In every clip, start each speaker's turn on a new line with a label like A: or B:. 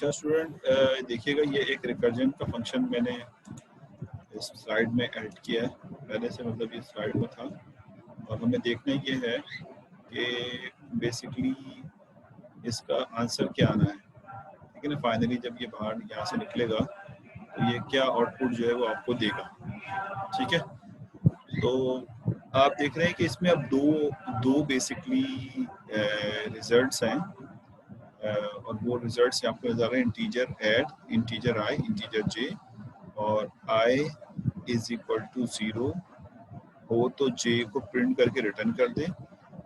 A: अच्छा स्टूडेंट, देखिएगा ये एक रिकर्जन का फंक्शन मैंने इस स्लाइड में ऐड किया है। पहले से मतलब ये स्लाइड में था और हमें देखना ये है कि बेसिकली इसका आंसर क्या आना है। ठीक है ना। फाइनली जब ये बाहर यहाँ से निकलेगा तो ये क्या आउटपुट जो है वो आपको देगा। ठीक है, तो आप देख रहे हैं कि इसमें अब दो बेसिकली रिजल्ट्स हैं और वो रिजल्ट्स आपको नजर आ रहे हैं, इंटीजर ऐड, इंटीजर आई, इंटीजर जे, और आई इज इक्वल टू 0 हो तो जे को प्रिंट करके रिटर्न कर दें,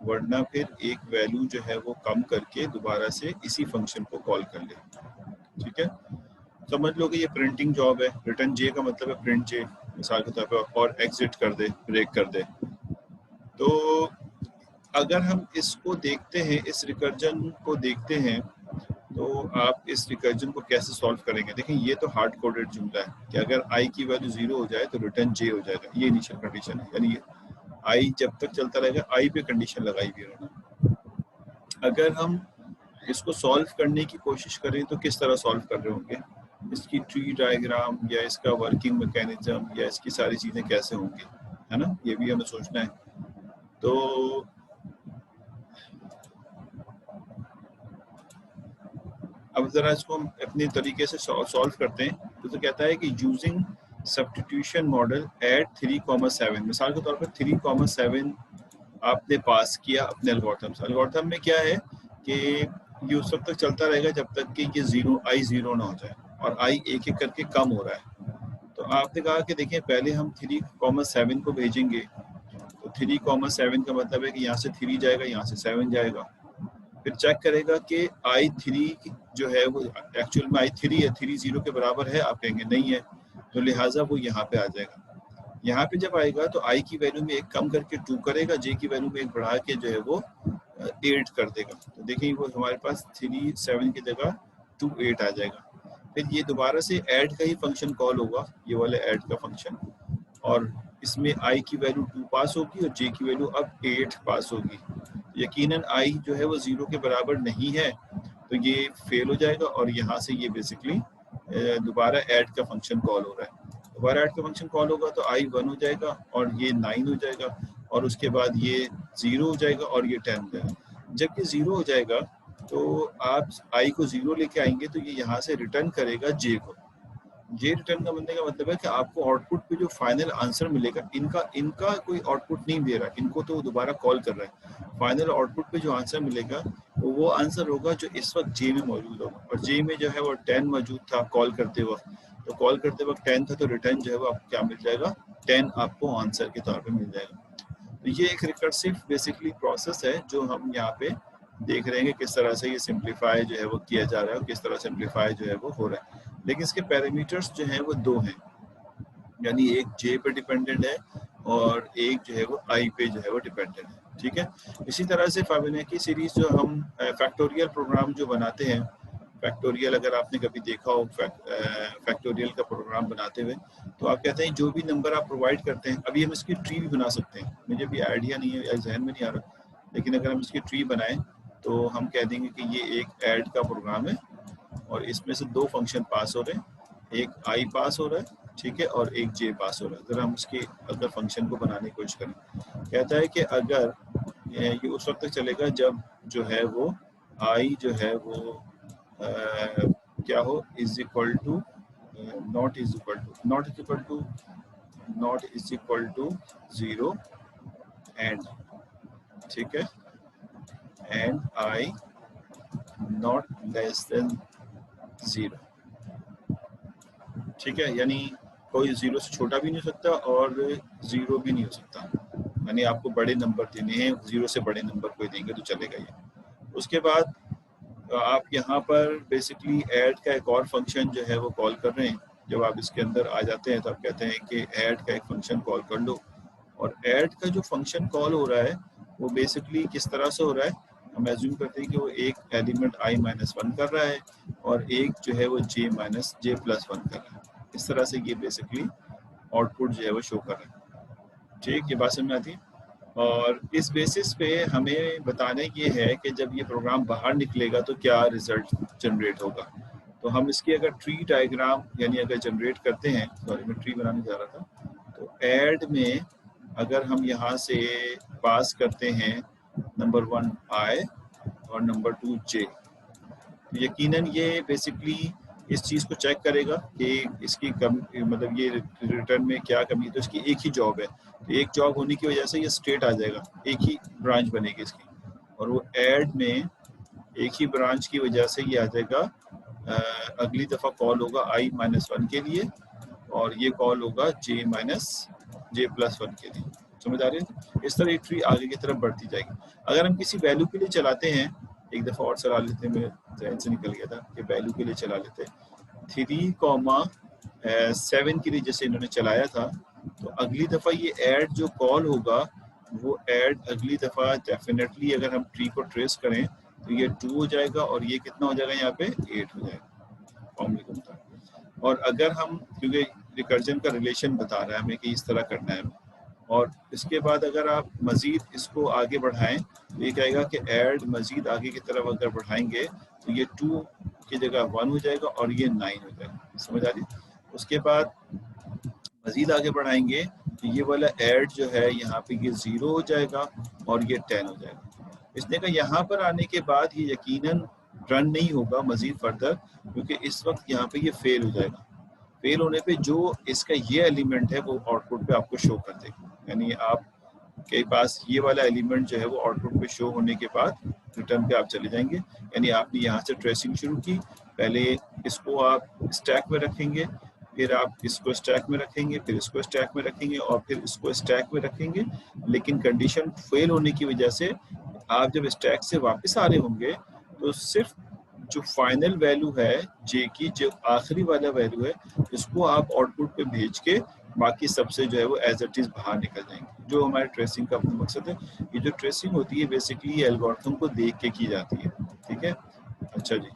A: वरना फिर एक वैल्यू जो है वो कम करके दोबारा से इसी फंक्शन को कॉल कर ले। ठीक है, समझ लो कि ये प्रिंटिंग जॉब है। रिटर्न जे का मतलब है प्रिंट जे, मिसाल के तौर पर, और एग्जिट कर दे, ब्रेक कर दे। तो अगर हम इसको देखते हैं, इस रिकर्जन को देखते हैं, तो आप इस रिकर्जन को कैसे सॉल्व करेंगे। देखें, ये तो हार्ड कोडेड जुमला है कि अगर आई की वैल्यू 0 हो जाए तो रिटर्न जे हो जाएगा। ये इनिशियल कंडीशन है, यानी आई जब तक चलता रहेगा आई पे कंडीशन लगाई हुई रहना। अगर हम इसको सॉल्व करने की कोशिश करें तो किस तरह सॉल्व कर रहे होंगे, इसकी ट्री डायग्राम या इसका वर्किंग मैकेनिज्म या इसकी सारी चीज़ें कैसे होंगी, है ना, ये भी हमें सोचना है। तो अब जरा इसको हम अपने तरीके से सॉल्व करते हैं। तो कहता है कि यूजिंग सब्स्टिट्यूशन मॉडल एट 3,7, मिसाल के तौर पर 3,7 आपने पास किया अपने एल्गोरिथम में। क्या है कि ये उस वक्त तक चलता रहेगा जब तक कि ये आई जीरो ना हो जाए, और आई एक एक करके कम हो रहा है। तो आपने कहा कि देखें, पहले हम 3,7 को भेजेंगे, तो 3,7 का मतलब है कि यहाँ से 3 जाएगा, यहाँ से 7 जाएगा। फिर चेक करेगा कि i3 जो है वो एक्चुअल में i3 है, 3 0 के बराबर है। आप कहेंगे नहीं है, तो लिहाजा वो यहाँ पे आ जाएगा। यहाँ पे जब आएगा तो i की वैल्यू में एक कम करके 2 करेगा, j की वैल्यू में एक बढ़ा के जो है वो 8 कर देगा। तो देखिए वो हमारे पास 3 7 की जगह 2 8 आ जाएगा। फिर ये दोबारा से ऐड का ही फंक्शन कॉल होगा, ये वाला ऐड का फंक्शन, और इसमें i की वैल्यू 2 पास होगी और j की वैल्यू अब 8 पास होगी। यकीनन i जो है वो 0 के बराबर नहीं है, तो ये फेल हो जाएगा, और यहाँ से ये बेसिकली दोबारा ऐड का फंक्शन कॉल हो रहा है। दोबारा ऐड का फंक्शन कॉल होगा तो i 1 हो जाएगा और ये 9 हो जाएगा, और उसके बाद ये 0 हो जाएगा और ये 10 हो जाएगा। जब ये 0 हो जाएगा तो आप i को 0 लेके आएंगे तो ये यहाँ से रिटर्न करेगा j को। जे रिटर्न का बनने का मतलब है कि आपको आउटपुट पे जो फाइनल आंसर मिलेगा, इनका कोई आउटपुट नहीं दे रहा, इनको तो दोबारा कॉल कर रहा है। फाइनल आउटपुट पे जो आंसर मिलेगा वो आंसर होगा जो इस वक्त जे में मौजूद होगा, और जे में जो है वो 10 मौजूद था कॉल करते वक्त। तो कॉल करते वक्त 10 था, तो रिटर्न जो है वो आपको क्या मिल जाएगा, 10 आपको आंसर के तौर पर मिल जाएगा। तो ये एक रिकर्सिव बेसिकली प्रोसेस है जो हम यहाँ पे देख रहे हैं कि किस तरह से ये सिंप्लीफाई जो है वो किया जा रहा है और किस तरह सिंप्लीफाई जो है वो हो रहा है। लेकिन इसके पैरामीटर्स जो हैं वो 2 हैं, यानी एक जे पे डिपेंडेंट है और एक जो है वो आई पे जो है वो डिपेंडेंट है। ठीक है, इसी तरह से फिबोनाची सीरीज जो हम फैक्टोरियल प्रोग्राम जो बनाते हैं, फैक्टोरियल अगर आपने कभी देखा हो फैक्टोरियल का प्रोग्राम बनाते हुए, तो आप कहते हैं जो भी नंबर आप प्रोवाइड करते हैं, अभी हम इसकी ट्री भी बना सकते हैं, मुझे भी आइडिया नहीं है या जहन में नहीं आ रहा, लेकिन अगर हम इसकी ट्री बनाएं तो हम कह देंगे कि ये एक ऐड का प्रोग्राम है और इसमें से 2 फंक्शन पास हो रहे हैं, एक आई पास हो रहा है, ठीक है, और एक जे पास हो रहा है। अगर हम इसके अगर फंक्शन को बनाने की कोशिश करें, कहता है कि अगर ये उस वक्त तक चलेगा जब जो है वो आई जो है वो क्या हो, is equal to not is equal to 0 and, ठीक है, and I not less than 0। ठीक है, यानी कोई 0 से छोटा भी नहीं हो सकता और 0 भी नहीं हो सकता, यानी आपको बड़े नंबर देने हैं, 0 से बड़े नंबर कोई देंगे तो चलेगा ये। उसके बाद आप यहाँ पर बेसिकली ऐड का एक और फंक्शन जो है वो कॉल कर रहे हैं। जब आप इसके अंदर आ जाते हैं तो आप कहते हैं कि ऐड का एक फंक्शन कॉल कर लो, और ऐड का जो फंक्शन कॉल हो रहा है वो बेसिकली किस तरह से हो रहा है, हम एज्यूम करते हैं कि वो एक एलिमेंट i-1 कर रहा है और एक जो है वो j+1 कर रहा है। इस तरह से ये बेसिकली आउटपुट जो है वो शो कर रहा है। ठीक, ये बात समझ में आती है। और इस बेसिस पे हमें बताने ये है कि जब ये प्रोग्राम बाहर निकलेगा तो क्या रिजल्ट जनरेट होगा। तो हम इसकी अगर ट्री डायग्राम यानी अगर जनरेट करते हैं, सॉरी मैं ट्री बनाने जा रहा था, तो ऐड में अगर हम यहाँ से पास करते हैं नंबर 1 I और नंबर 2 J, तो यकीनन ये बेसिकली इस चीज़ को चेक करेगा कि इसकी कम मतलब ये रिटर्न में क्या कमी है। तो इसकी एक ही जॉब है, तो एक जॉब होने की वजह से ये स्ट्रेट आ जाएगा, एक ही ब्रांच बनेगी इसकी, और वो ऐड में एक ही ब्रांच की वजह से ये आ जाएगा। अगली दफ़ा कॉल होगा I-1 के लिए और ये कॉल होगा J+1 के लिए। समझ आ रही है? इस तरह ये ट्री आगे की तरफ बढ़ती जाएगी। अगर हम किसी वैल्यू के लिए चलाते हैं, एक दफ़ा और चला लेते हैं, मेरे जहन से निकल गया था कि वैल्यू के लिए चला लेते हैं 3,7 के लिए जैसे इन्होंने चलाया था, तो अगली दफ़ा ये ऐड जो कॉल होगा वो ऐड अगली दफ़ा डेफिनेटली अगर हम ट्री को ट्रेस करें तो ये 2 हो जाएगा और ये कितना हो जाएगा यहाँ पे 8 हो जाएगा फॉर्मूले के मुताबिक। और अगर हम, क्योंकि रिकर्जन का रिलेशन बता रहा है हमें कि इस तरह करना है, और इसके बाद अगर आप मज़ीद इसको आगे बढ़ाएं तो ये कहेगा कि ऐड मज़ीद आगे की तरफ अगर बढ़ाएंगे तो ये 2 की जगह 1 हो जाएगा और ये 9 हो जाएगा। समझ आ रही? उसके बाद मज़ीद आगे बढ़ाएंगे तो ये वाला ऐड जो है यहाँ पे ये 0 हो जाएगा और ये 10 हो जाएगा। इसने कहा यहाँ पर आने के बाद ये यकीनन रन नहीं होगा मज़ीद फर्दर, क्योंकि इस वक्त यहाँ पे ये फेल हो जाएगा। फेल होने पे जो इसका ये एलिमेंट है वो आउटपुट पे आपको शो कर देगा, यानी आप के पास ये वाला एलिमेंट जो है वो आउटपुट पे शो होने के बाद रिटर्न पे आप चले जाएंगे। यानी आपने यहाँ से ट्रेसिंग शुरू की, पहले इसको आप स्टैक में रखेंगे, फिर आप इसको स्टैक में रखेंगे, फिर इसको स्टैक में रखेंगे और फिर इसको स्टैक में रखेंगे। लेकिन कंडीशन फेल होने की वजह से आप जब स्टैक से वापस आ रहे होंगे तो सिर्फ जो फाइनल वैल्यू है जे की, जो आखिरी वाला वैल्यू है, इसको आप आउटपुट पे भेज के बाकी सबसे जो है वो एज इट इज़ बाहर निकल जाएंगे। जो हमारे ट्रेसिंग का मकसद है, ये जो ट्रेसिंग होती है बेसिकली एल्गोरिथम को देख के की जाती है। ठीक है, अच्छा जी।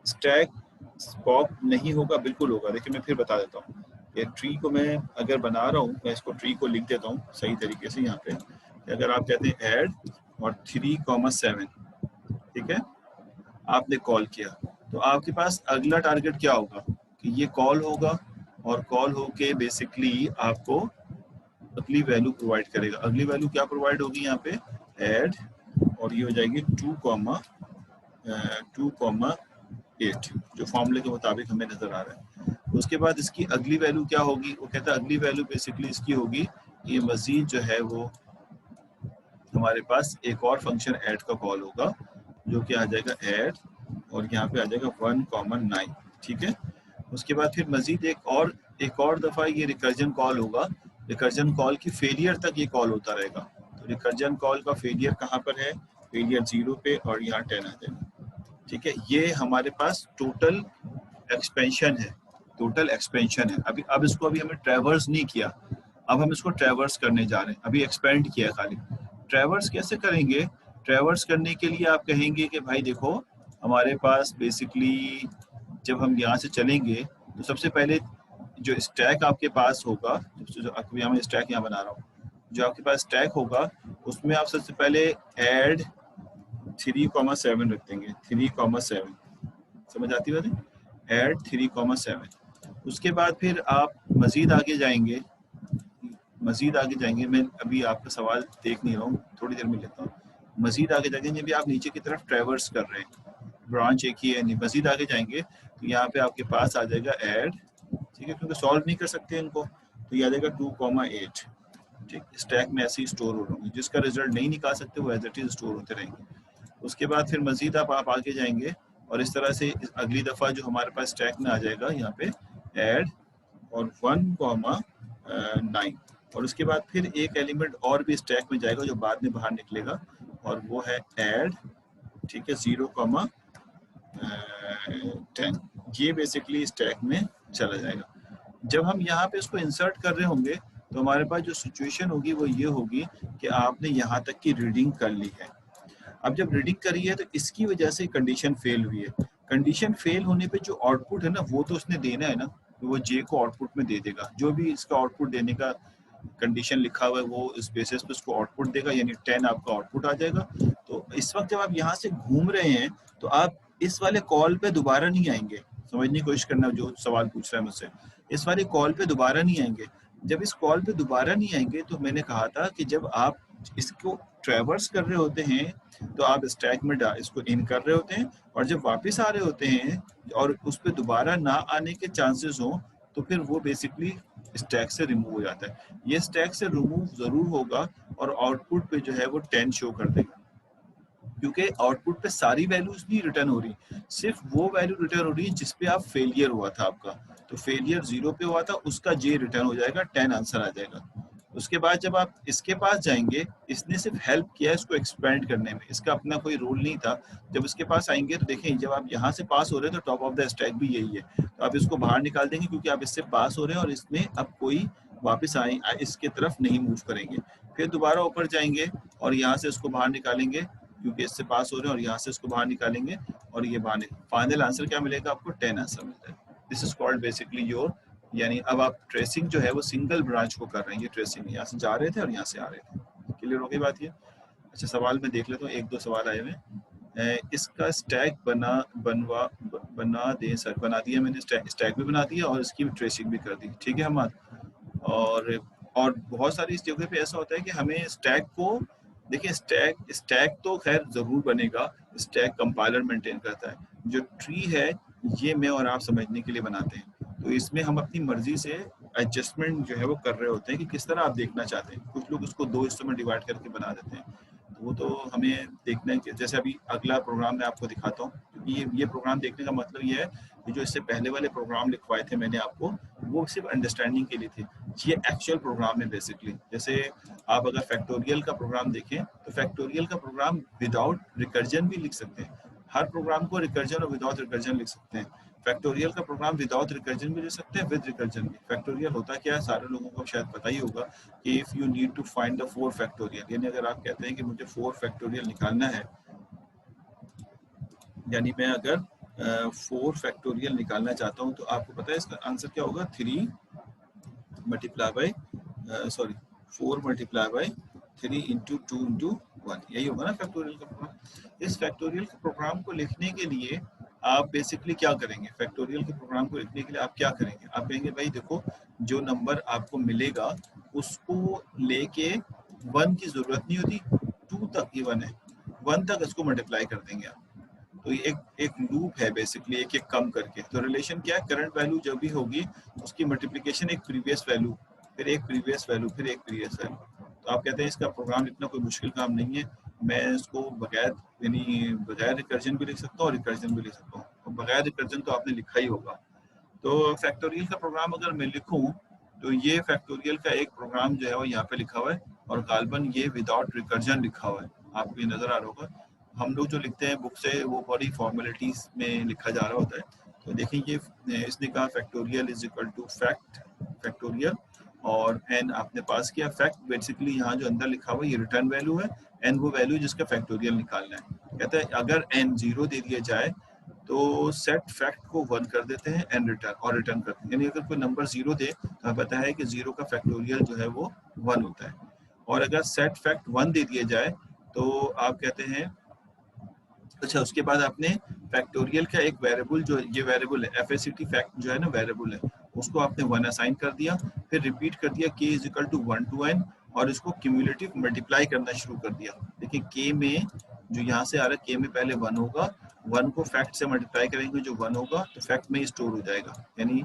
A: स्टैक पॉप नहीं होगा, बिल्कुल होगा। देखिए मैं फिर बता देता हूँ, ये ट्री को मैं अगर बना रहा हूँ, मैं इसको ट्री को लिख देता हूँ सही तरीके से यहाँ पे। अगर आप कहते हैं ऐड और 3,7, ठीक है, आपने कॉल किया, तो आपके पास अगला टारगेट क्या होगा कि ये कॉल होगा और कॉल होके बेसिकली आपको अगली वैल्यू प्रोवाइड करेगा। अगली वैल्यू क्या प्रोवाइड होगी यहाँ पे, ऐड, और ये हो जाएगी 2,8 जो फॉर्मूले के मुताबिक हमें नजर आ रहा है। उसके बाद इसकी अगली वैल्यू क्या होगी, वो कहता है अगली वैल्यू बेसिकली इसकी होगी, ये मजीद जो है वो हमारे पास एक और फंक्शन ऐड का कॉल होगा जो कि आ जाएगा ऐड और यहाँ पे आ जाएगा 1,9। ठीक है, उसके बाद फिर मजीद एक और दफ़ा ये रिकर्जन कॉल होगा। रिकर्जन कॉल की फेलियर तक ये कॉल होता रहेगा। तो रिकर्जन कॉल का फेलियर कहाँ पर है, फेलियर 0 पे और यहाँ 10 आ जाएगा। ठीक है, ये हमारे पास टोटल एक्सपेंशन है, टोटल एक्सपेंशन है। अब इसको हमें ट्रैवर्स नहीं किया, अब हम इसको ट्रैवर्स करने जा रहे हैं। अभी एक्सपेंड किया खाली। ट्रैवर्स कैसे करेंगे, ट्रैवर्स करने के लिए आप कहेंगे कि भाई देखो हमारे पास बेसिकली जब हम यहाँ से चलेंगे तो सबसे पहले जो स्टैक आपके पास होगा, जो अभी मैं स्टैक यहाँ बना रहा हूँ, जो आपके पास स्टैक होगा उसमें आप सबसे पहले ऐड 3,7 रख देंगे। 3,7 समझ आती बात है, ऐड 3,7। उसके बाद फिर आप मजीद आगे जाएंगे, मैं अभी आपका सवाल देख नहीं रहा हूँ, थोड़ी देर में लेता हूँ। मजीद आगे जाएंगे, जब भी आप नीचे की तरफ ट्रैवर्स कर रहे हैं, ब्रांच एक ही है नहीं, मजीद आगे जाएंगे तो यहाँ पे आपके पास आ जाएगा ऐड, ठीक है, क्योंकि सॉल्व नहीं कर सकते इनको, तो ये आ जाएगा 2,8। ठीक, स्टैक में ऐसे ही स्टोर हो रहे हैं, जिसका रिजल्ट नहीं निकाल सकते वो एज इट इज स्टोर होते रहेंगे। उसके बाद फिर मजीद आप आगे जाएंगे और इस तरह से अगली दफ़ा जो हमारे पास स्टैक में आ जाएगा यहाँ पे ऐड और 1,9, और उसके बाद फिर एक एलिमेंट और भी स्टैक में जाएगा जो बाद में बाहर निकलेगा और वो है ऐड, ठीक है, 0,10। ये बेसिकली स्टैक में चला जाएगा। जब हम यहाँ पे इसको इंसर्ट कर रहे होंगे तो हमारे पास जो सिचुएशन होगी वो ये होगी कि आपने यहाँ तक की रीडिंग कर ली है। अब जब रीडिंग करी है तो इसकी वजह से कंडीशन फेल हुई है। कंडीशन फेल होने पे जो आउटपुट है ना वो तो उसने देना है ना, तो वो जे को आउटपुट में दे देगा। जो भी इसका आउटपुट देने का कंडीशन लिखा हुआ है वो इस बेसिस पे उसको आउटपुट देगा, यानी 10 आपका आउटपुट आ जाएगा। तो इस वक्त जब आप यहाँ से घूम रहे हैं तो आप इस वाले कॉल पे दोबारा नहीं आएंगे। समझने की कोशिश करना जो सवाल पूछ रहा है मुझसे, इस वाले कॉल पे दोबारा नहीं आएंगे। जब इस कॉल पे दोबारा नहीं आएंगे तो मैंने कहा था कि जब आप इसको ट्रैवर्स कर रहे होते हैं तो आप स्टैक में इसको इन कर रहे होते हैं, और जब वापस आ रहे होते हैं और उस पर दोबारा ना आने के चांसेस हों तो फिर वो बेसिकली स्टैक से रिमूव हो जाता है। ये स्टैक से रिमूव ज़रूर होगा और आउटपुट पे जो है वो 10 शो कर देगा, क्योंकि आउटपुट पे सारी वैल्यूज नहीं रिटर्न हो रही, सिर्फ वो वैल्यू रिटर्न हो रही है जिस पे आप फेलियर हुआ था आपका। तो फेलियर 0 पे हुआ था, उसका जे रिटर्न हो जाएगा, 10 आंसर आ जाएगा। उसके बाद जब आप इसके पास जाएंगे, इसने सिर्फ हेल्प किया है इसको एक्सपेंड करने में, इसका अपना कोई रोल नहीं था। जब इसके पास आएंगे तो देखें जब आप यहाँ से पास हो रहे हैं तो टॉप ऑफ द स्टैक भी यही है, तो आप इसको बाहर निकाल देंगे क्योंकि आप इससे पास हो रहे हैं और इसमें अब कोई वापस आए इसके तरफ नहीं मूव करेंगे। फिर दोबारा ऊपर जाएंगे और यहाँ से इसको बाहर निकालेंगे क्योंकि इससे पास हो रहे हैं, और यहाँ से इसको बाहर निकालेंगे और ये बाहर। फाइनल आंसर क्या मिलेगा आपको? 10 आंसर मिलता है। This is called basically your, यानी अब आप ट्रेसिंग जो है वो सिंगल ब्रांच को कर रहे हैं। ये ट्रेसिंग यहाँ से जा रहे थे और यहाँ से आ रहे थे। क्लियर हो गई बात ये? अच्छा, सवाल में देख लेता हूँ, एक दो सवाल आए हुए। इसका स्टैक बना दे सर। बना दिया मैंने, स्टैक भी बना दिया और इसकी ट्रेसिंग भी कर दी। ठीक है हमार। और बहुत सारी इस जगह पे ऐसा होता है कि हमें स्टैक को, देखिए स्टैक तो खैर ज़रूर बनेगा, स्टैक कंपाइलर मेंटेन करता है। जो ट्री है ये मैं और आप समझने के लिए बनाते हैं, तो इसमें हम अपनी मर्जी से एडजस्टमेंट जो है वो कर रहे होते हैं कि किस तरह आप देखना चाहते हैं। कुछ लोग उसको 2 हिस्सों में डिवाइड करके बना देते हैं, तो वो तो हमें देखना है कि जैसे अभी अगला प्रोग्राम मैं आपको दिखाता हूँ, क्योंकि ये प्रोग्राम देखने का मतलब ये है कि जो इससे पहले वाले प्रोग्राम लिखवाए थे मैंने आपको, वो सिर्फ अंडरस्टैंडिंग के लिए थे। ये एक्चुअल प्रोग्राम है बेसिकली। जैसे आप अगर फैक्टोरियल का प्रोग्राम देखें तो फैक्टोरियल का प्रोग्राम विदाउट रिकर्जन भी लिख सकते हैं। हर प्रोग्राम को रिकर्जन और विदाउट रिकर्जन लिख सकते हैं। फैक्टोरियल का प्रोग्राम विदाउट रिकर्जन भी लिख सकते हैं, विद रिकर्जन भी। फैक्टोरियल होता क्या है सारे लोगों को शायद पता ही होगा कि if you need to find the 4 factorial, यानी अगर आप कहते हैं कि मुझे 4 फैक्टोरियल निकालना है, यानी मैं अगर 4 फैक्टोरियल निकालना चाहता हूँ तो आपको पता है इसका आंसर क्या होगा? 3 multiply by 4 multiply by 3 into 2 into 1, यही होगा ना फैक्टोरियल का प्रोग्राम। इस फैक्टोरियल के प्रोग्राम को लिखने के लिए आप बेसिकली क्या करेंगे? फैक्टोरियल के प्रोग्राम को लिखने के लिए आप क्या करेंगे? आप कहेंगे भाई देखो, जो नंबर आपको मिलेगा उसको लेके 1 की जरूरत नहीं होती, 2 तक ही 1 है, 1 तक इसको मल्टीप्लाई कर देंगे आप। तो ये एक लूप है बेसिकली, एक एक कम करके। तो रिलेशन क्या है? करंट वैल्यू जब भी होगी उसकी मल्टीप्लिकेशन एक प्रीवियस वैल्यू, फिर एक प्रीवियस वैल्यू, फिर एक प्रीवियस वैल्यू। तो आप कहते हैं इसका प्रोग्राम लिखना कोई मुश्किल काम नहीं है, मैं इसको बगैर बगैर रिकर्जन भी लिख सकता हूँ और रिकर्जन भी लिख सकता हूँ। तो बगैर रिकर्जन तो आपने लिखा ही होगा। तो फैक्टोरियल का प्रोग्राम अगर मैं लिखूँ तो ये फैक्टोरियल का एक प्रोग्राम जो है वो यहाँ पे लिखा हुआ है, और गालबन ये विदाउट रिकर्जन लिखा हुआ है, आपको ये नजर आ रहा होगा। हम लोग जो लिखते हैं बुक से वो बड़ी फॉर्मेलिटीज में लिखा जा रहा होता है। तो देखिए ये इसने कहा factorial is equal two factorial, और एन आपने पास किया। फैक्ट बेसिकली यहाँ जो अंदर लिखा हुआ है ये रिटर्न वैल्यू है, एन वो वैल्यू जिसका फैक्टोरियल निकालना है। कहता है अगर एन 0 दे दिया जाए तो सेट फैक्ट को 1 कर देते हैं एंड रिटर्न करते हैं। यानी अगर कोई नंबर 0 दे तो हमें पता है कि 0 का फैक्टोरियल जो है वो 1 होता है। और अगर सेट फैक्ट 1 दे दिया जाए तो आप कहते हैं, अच्छा उसके बाद आपने फैक्टोरियल का एक वेरिएबल, जो ये वेरिएबल है एफएसीटी फैक्ट जो है ना वेरिएबल है, उसको आपने 1 असाइन कर दिया, फिर रिपीट कर दिया k is equal to 1 to n, और इसको क्यूमुलेटिव मल्टीप्लाई करना शुरू कर दिया। देखिए k में जो यहाँ से आ रहा है k में पहले 1 होगा, 1 को फैक्ट से मल्टीप्लाई करेंगे जो 1 होगा तो फैक्ट में ही स्टोर हो जाएगा, यानी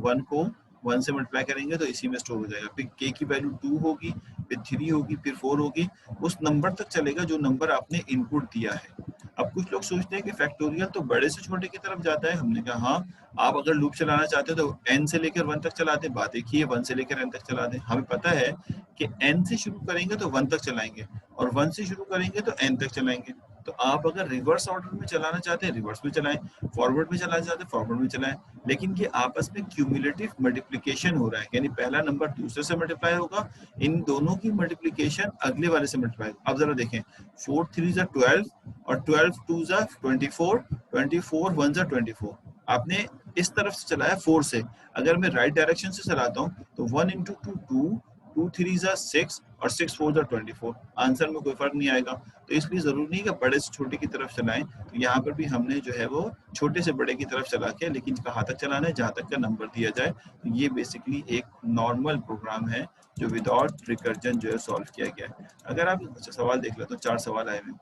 A: 1 को 1 से मल्टीप्लाई करेंगे तो इसी में स्टोर हो जाएगा। फिर k की वैल्यू 2 होगी, फिर 3 होगी, फिर 4 होगी, उस नंबर तक चलेगा जो नंबर आपने इनपुट दिया है। अब कुछ लोग सोचते हैं कि फैक्टोरियल तो बड़े से छोटे की तरफ जाता है। हमने कहा हाँ, आप अगर लूप चलाना चाहते हो तो n से लेकर 1 तक चला दें, बात एक ही है, 1 से लेकर n तक चला दें। हमें पता है कि n से शुरू करेंगे तो 1 तक चलाएंगे, और 1 से शुरू करेंगे तो n तक चलाएंगे। तो आप अगर रिवर्स ऑर्डर में चलाना चाहते हैं रिवर्स में चलाएं, फॉरवर्ड में चलाना चाहते हैं फॉरवर्ड में चलाएं, लेकिन ये आपस में क्यूमुलेटिव मल्टीप्लिकेशन हो रहा है, यानी पहला नंबर दूसरे से मल्टीप्लाई होगा, इन दोनों की मल्टीप्लिकेशन अगले वाले से मल्टीप्लाई। अब जरा देखें, 4 3 12 और 12 2 24, 24 1 24। आपने इस तरफ से चलाया 4 से, अगर मैं राइट डायरेक्शन से चलाता हूँ तो 1 into 2 2, 2 3 6, और 6 4 are 24, आंसर में कोई फर्क नहीं आएगा। तो इसलिए जरूरी नहीं कि बड़े से छोटे की तरफ चलाएं। तो यहाँ पर भी हमने जो है वो छोटे से बड़े की तरफ चला के, लेकिन कहाँ तक चलाना है, जहाँ तक का नंबर दिया जाए। तो ये बेसिकली एक नॉर्मल प्रोग्राम है जो विदाउट रिकर्जन जो है सॉल्व किया गया है। अगर आप अच्छा सवाल देख लेते हो, 4 सवाल आए हुए,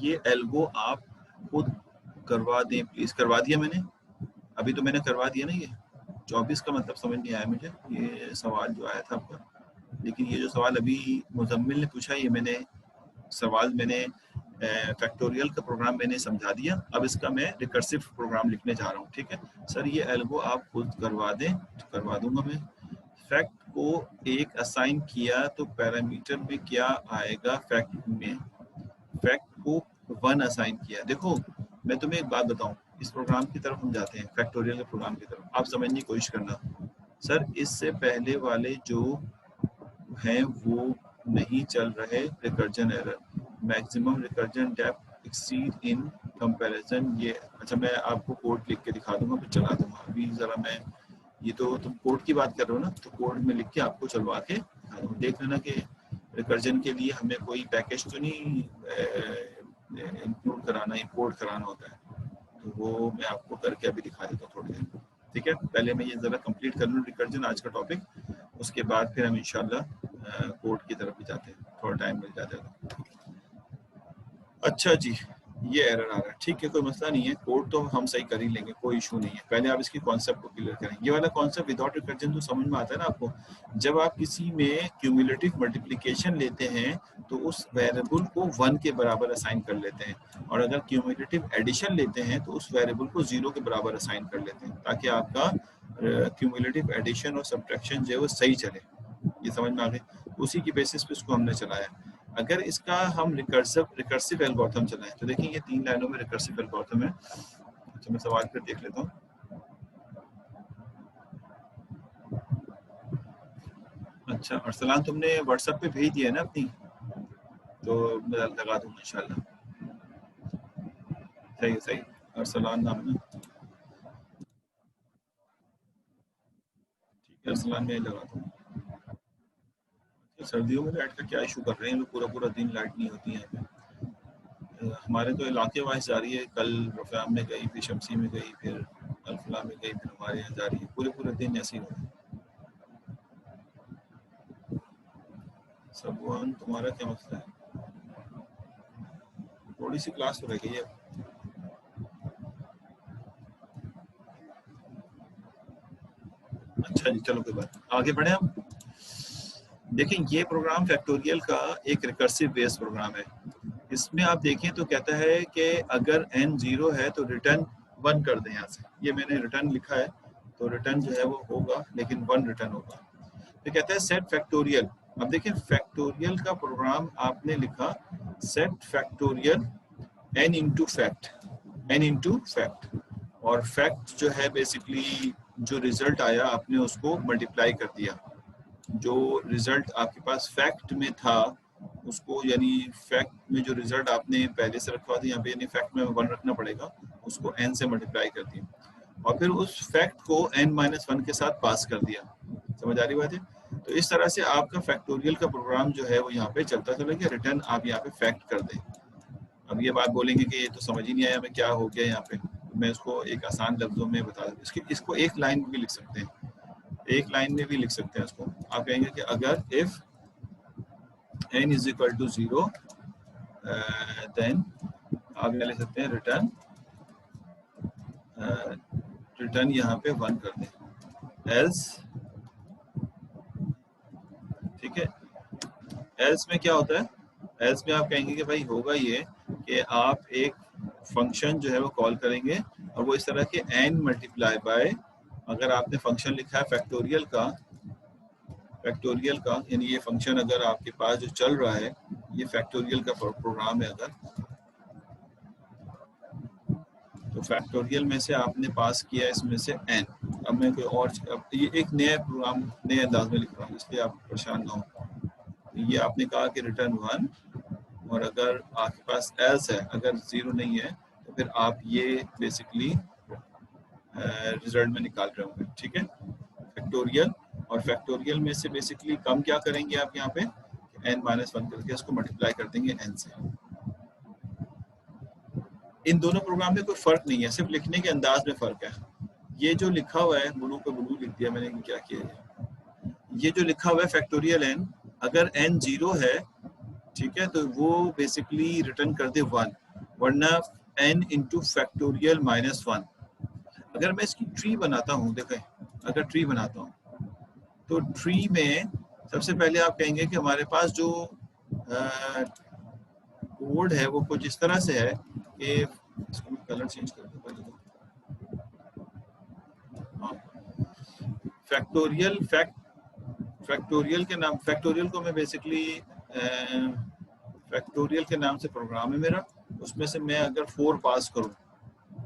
A: ये एल्गो आप खुद करवा दें प्लीज। करवा दिया मैंने, अभी तो मैंने करवा दिया ना। ये 24 का मतलब समझ नहीं आया मुझे, ये सवाल जो आया था आपका। लेकिन ये जो सवाल अभी मुजम्मिल ने पूछा, ये मैंने सवाल मैंने फैक्टोरियल का प्रोग्राम मैंने समझा दिया। अब इसका मैं रिकर्सिव प्रोग्राम लिखने जा रहा हूँ। ठीक है सर, ये एल्गो आप खुद करवा दें, तो करवा दूंगा मैं। फैक्ट को एक असाइन किया तो पैरामीटर में क्या आएगा? फैक्ट में फैक्ट को 1 असाइन किया। देखो मैं तुम्हें एक बात बताऊं, इस प्रोग्राम की तरफ हम जाते हैं, फैक्टोरियल के प्रोग्राम की तरफ। आप समझने की कोशिश करना। सर इससे पहले वाले जो हैं वो नहीं चल रहे, recursion error, maximum recursion depth exceed in comparison. ये अच्छा मैं आपको कोड लिख के दिखा दूंगा, फिर चला दूंगा। अभी जरा मैं, ये तो तुम कोड की बात कर रहे हो ना, तो कोड में लिख के आपको चलवा के दिखा दूंगा। देख लेना कि रिकर्जन के लिए हमें कोई पैकेज तो नहीं इंक्लूड कराना, इंपोर्ट कराना होता है। तो वो मैं आपको करके अभी दिखा देता हूँ थोड़ी देर में। ठीक है, पहले मैं ये ज़रा कंप्लीट कर लूँ रिकर्जन आज का टॉपिक, उसके बाद फिर हम इंशाल्लाह कोड की तरफ भी जाते हैं, थोड़ा टाइम मिल जाता है। अच्छा जी, ये एरर आ रहा है, ठीक है कोई मसला नहीं है, कोड तो हम सही कर ही लेंगे, कोई इशू नहीं है। पहले आप इसकी कॉन्सेप्ट को क्लियर करें। ये वाला कॉन्सेप्ट विदाउट रिकर्जन तो समझ में आता है ना आपको। जब आप किसी में क्यूमुलेटिव मल्टीप्लिकेशन लेते हैं तो उस वेरिएबल को 1 के बराबर असाइन कर लेते हैं, और अगर क्यूमुलेटिव एडिशन लेते हैं तो उस वेरिएबल को 0 के बराबर असाइन कर लेते हैं, ताकि आपका क्यूमुलेटिव एडिशन और सब्ट्रैक्शन जो है वो सही चले। ये समझ में आ गई? उसी की बेसिस पे इसको हमने चलाया। अगर इसका हम रिकर्सिव एल्गोरिथम चलाएं तो देखिए ये 3 लाइनों में रिकर्सिव एल्गोरिथम है। अच्छा मैं सवाल फिर देख लेता हूँ। अच्छा अरसलान तुमने व्हाट्सएप पे भेज दिया है ना अपनी, तो मैं लगा दूंगा इंशाल्लाह। सही है सही, अरसलान नाम है। ठीक है अरसलान में लगा दूंगा। सर्दियों में लाइट का क्या इशू कर रहे हैं लोग, पूरा पूरा दिन लाइट नहीं होती है यहाँ पे। हमारे तो इलाके वाइज जा रही है, कल रफ़ाम में गई, फिर शमसी में गई, फिर अल्फला में गई, फिर हमारे यहाँ जा रही है, पूरे पूरे दिन ऐसे ही हो रहा है। सब तुम्हारा क्या मसला है? थोड़ी सी क्लास हो रह गई है। अच्छा जी चलो कोई बात, आगे बढ़े हम। देखिए ये प्रोग्राम फैक्टोरियल का एक रिकर्सिव बेस्ड प्रोग्राम है। इसमें आप देखें तो कहता है कि अगर n 0 है तो रिटर्न 1 कर दें। यहाँ से ये मैंने रिटर्न लिखा है, तो रिटर्न जो है वो होगा, लेकिन 1 रिटर्न होगा। तो कहता है सेट फैक्टोरियल। अब देखिए फैक्टोरियल का प्रोग्राम आपने लिखा, set factorial n into fact, n into fact, और फैक्ट जो है बेसिकली जो रिजल्ट आया आपने उसको मल्टीप्लाई कर दिया। जो रिजल्ट आपके पास फैक्ट में था उसको, यानी फैक्ट में जो रिजल्ट आपने पहले से रखा था यहाँ पे, यानी फैक्ट में 1 रखना पड़ेगा, उसको n से मल्टीप्लाई कर दिया, और फिर उस फैक्ट को n-1 के साथ पास कर दिया। समझ आ रही बात है? तो इस तरह से आपका फैक्टोरियल का प्रोग्राम जो है वो यहाँ पे चलता चला गया। रिटर्न आप यहाँ पे फैक्ट कर दें। अब ये बात बोलेंगे कि ये तो समझ ही नहीं आया हमें क्या हो गया यहाँ पे। मैं इसको एक आसान लफ्जों में बता दूँ, इसको एक लाइन में भी लिख सकते हैं, एक लाइन में भी लिख सकते हैं इसको। आप कहेंगे कि अगर if n is equal to 0 then आप क्या लिख सकते हैं, रिटर्न रिटर्न यहाँ पे 1 कर दें, एल्स। ठीक है, एल्स में क्या होता है? एल्स में आप कहेंगे कि भाई होगा ये कि आप एक फंक्शन जो है वो कॉल करेंगे, और वो इस तरह के n मल्टीप्लाई बाय, अगर आपने फंक्शन लिखा है फैक्टोरियल का, यानी ये फंक्शन अगर आपके पास जो चल रहा है ये फैक्टोरियल का प्रोग्राम है अगर, तो फैक्टोरियल में से आपने पास किया इसमें से n। अब मैं कोई और, अब ये एक नया प्रोग्राम नए अंदाज में लिख रहा हूँ, इसलिए आप परेशान ना हो। ये आपने कहा कि रिटर्न 1, और अगर आपके पास एल्स है, अगर 0 नहीं है तो फिर आप ये बेसिकली रिजल्ट में निकाल रहे होंगे। ठीक है, फैक्टोरियल और फैक्टोरियल में से बेसिकली कम क्या करेंगे आप यहाँ पे n-1 करके इसको मल्टीप्लाई कर देंगे n से। इन दोनों प्रोग्राम में कोई फर्क नहीं है, सिर्फ लिखने के अंदाज में फर्क है। ये जो लिखा हुआ है ब्लू पे ब्लू लिख दिया मैंने, क्या किया, ये जो लिखा हुआ है फैक्टोरियल n, अगर n 0 है, ठीक है, तो वो बेसिकली रिटर्न कर दे 1, वरना n इंटू फैक्टोरियल -1। अगर मैं इसकी ट्री बनाता हूँ, देखें अगर ट्री बनाता हूँ तो ट्री में सबसे पहले आप कहेंगे कि हमारे पास जो कोड है वो कुछ इस तरह से है कि इसको मैं कलर चेंज कर दूँ पहले तो। फैक्टोरियल के नाम, फैक्टोरियल को मैं बेसिकली फैक्टोरियल के नाम से प्रोग्राम है मेरा, उसमें से मैं अगर 4 पास करूं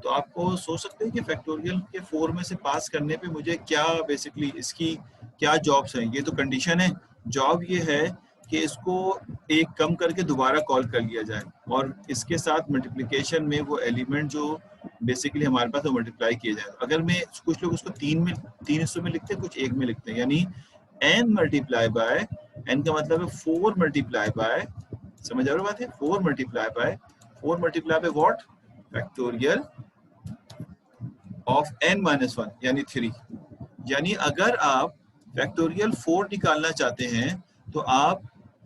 A: तो आपको सोच सकते हैं कि फैक्टोरियल के 4 में से पास करने पे मुझे क्या बेसिकली इसकी क्या जॉब्स हैं। ये तो कंडीशन है, जॉब ये है कि इसको एक कम करके दोबारा कॉल कर लिया जाए और इसके साथ मल्टीप्लिकेशन में वो एलिमेंट जो बेसिकली हमारे पास वो मल्टीप्लाई किए जाए। अगर मैं कुछ लोग उसको 3 हिस्सों में लिखते हैं, कुछ एक में लिखते हैं, यानी n मल्टीप्लाई बाय, n का मतलब है 4 मल्टीप्लाई बाय, समझ आ रहा बात है, 4 multiply by what, factorial of n-1 यानी 3। यानी अगर आप फैक्टोरियल 4 निकालना चाहते हैं तो आप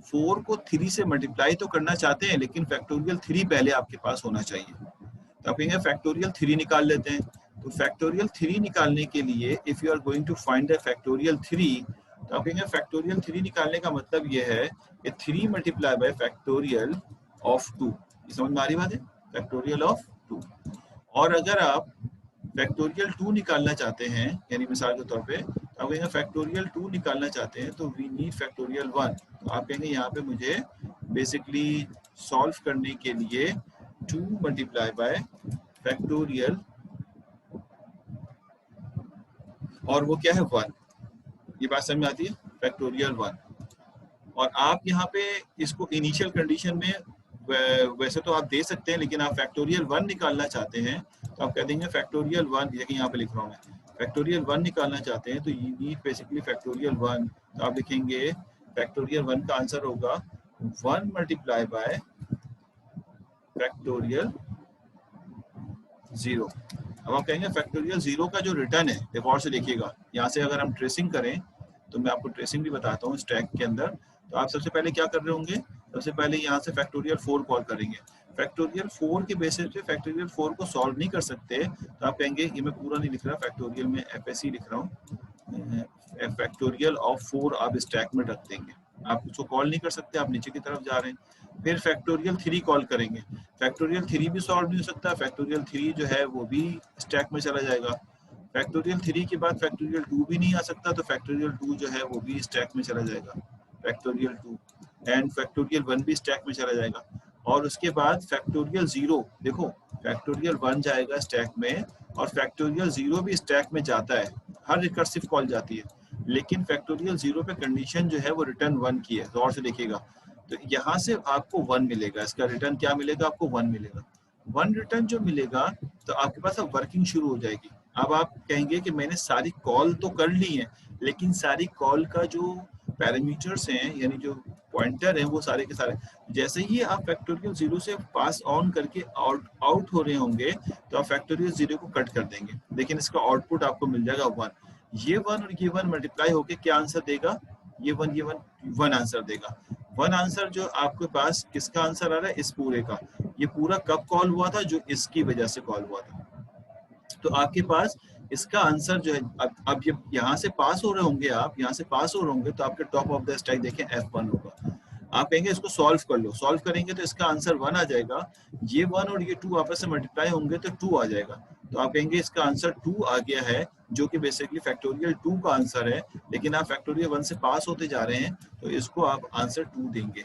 A: 4 को 3 से मल्टीप्लाई तो करना चाहते हैं, लेकिन फैक्टोरियल 3 पहले आपके पास होना चाहिए। तो आप कहेंगे फैक्टोरियल 3 निकाल लेते हैं। तो फैक्टोरियल 3 निकालने के लिए if you are going to find the factorial 3, तो आप कहेंगे फैक्टोरियल 3 निकालने का मतलब ये है कि 3 मल्टीप्लाई बाय फैक्टोरियल ऑफ 2। समझ में आ रही बात है, फैक्टोरियल ऑफ 2। और अगर आप फैक्टोरियल 2 निकालना चाहते हैं, यानी मिसाल के तौर पे तो आप कहेंगे फैक्टोरियल 2 निकालना चाहते हैं तो वी नीड फैक्टोरियल 1। तो आप कहेंगे यहाँ पे मुझे बेसिकली सॉल्व करने के लिए 2 मल्टीप्लाई बाय फैक्टोरियल, और वो क्या है 1। ये बात समझ में आती है, फैक्टोरियल 1। और आप यहाँ पे इसको इनिशियल कंडीशन में वैसे तो आप दे सकते हैं, लेकिन आप फैक्टोरियल 1 निकालना चाहते हैं तो आप कह देंगे फैक्टोरियल 1, देखिए यहाँ पे लिख रहा हूँ मैं, फैक्टोरियल 1 निकालना चाहते हैं तो यू नीड बेसिकली फैक्टोरियल 1। तो आप लिखेंगे फैक्टोरियल 1 का आंसर होगा 1 मल्टीप्लाई बाय फैक्टोरियल 0। अब आप कहेंगे फैक्टोरियल 0 का जो रिटर्न है, देखो और से देखिएगा, यहाँ से अगर हम ट्रेसिंग करें तो मैं आपको ट्रेसिंग भी बताता हूँ स्टैक के अंदर। तो आप सबसे पहले क्या कर रहे होंगे, सबसे पहले यहाँ से फैक्टोरियल 4 कॉल करेंगे। फैक्टोरियल 4 के बेसिस पे फैक्टोरियल 4 को सॉल्व नहीं कर सकते तो आप कहेंगे, ये मैं पूरा नहीं लिख रहा, फैक्टोरियल में FSE लिख रहा हूँ, फैक्टोरियल ऑफ 4 आप स्टैक में रख देंगे। आप उसको कॉल नहीं कर सकते, आप नीचे की तरफ जा रहे हैं। फिर फैक्टोरियल 3 कॉल करेंगे, फैक्टोरियल 3 भी सॉल्व नहीं हो सकता, फैक्टोरियल 3 जो है वो भी स्टैक में चला जाएगा। फैक्टोरियल 3 के बाद फैक्टोरियल 2 भी नहीं आ सकता, तो फैक्टोरियल 2 जो है वो भी स्टैक में चला जाएगा, फैक्टोरियल 2, एंड फैक्टोरियल 1 भी स्टैक में चला जाएगा। और उसके बाद फैक्टोरियल 0, देखो फैक्टोरियल 1 जाएगा स्टैक में और फैक्टोरियल 0 भी स्टैक में जाता है, हर रिकर्सिव कॉल जाती है, लेकिन फैक्टोरियल 0 पे कंडीशन जो है वो रिटर्न 1 की है। तो और से देखिएगा, तो यहाँ से आपको 1 मिलेगा, इसका रिटर्न क्या मिलेगा, आपको 1 मिलेगा। 1 रिटर्न जो मिलेगा तो आपके पास अब वर्किंग शुरू हो जाएगी। अब आप कहेंगे कि मैंने सारी कॉल तो कर ली है, लेकिन सारी कॉल का जो पैरामीटर्स हैं, यानी जो पॉइंटर हैं, वो सारे के सारे, जैसे ही आप फैक्टोरियल 0 से पास ऑन करके आउट हो रहे होंगे तो आप फैक्टोरियल 0 को कट कर देंगे, लेकिन इसका आउटपुट आपको मिल जाएगा 1। ये 1 और ये 1 मल्टीप्लाई होके क्या आंसर देगा, ये 1 आंसर देगा। 1 आंसर जो आपके पास किसका आंसर आ रहा है, इस पूरे का। ये पूरा कब कॉल हुआ था, जो इसकी वजह से कॉल हुआ था। तो आपके पास इसका आंसर जो है, अब ये यहाँ से पास हो रहे होंगे, आप यहाँ से पास हो रहे होंगे तो आपके टॉप ऑफ द स्टैक देखें F1 होगा। आप कहेंगे इसको सॉल्व कर लो, सॉल्व करेंगे तो इसका आंसर 1 आ जाएगा। ये 1 और ये 2 आपस में मल्टीप्लाई होंगे तो 2 आ जाएगा। तो आप कहेंगे इसका आंसर 2 आ गया है, जो कि बेसिकली फैक्टोरियल 2 का आंसर है, लेकिन आप फैक्टोरियल 1 से पास होते जा रहे हैं तो इसको आप आंसर 2 देंगे।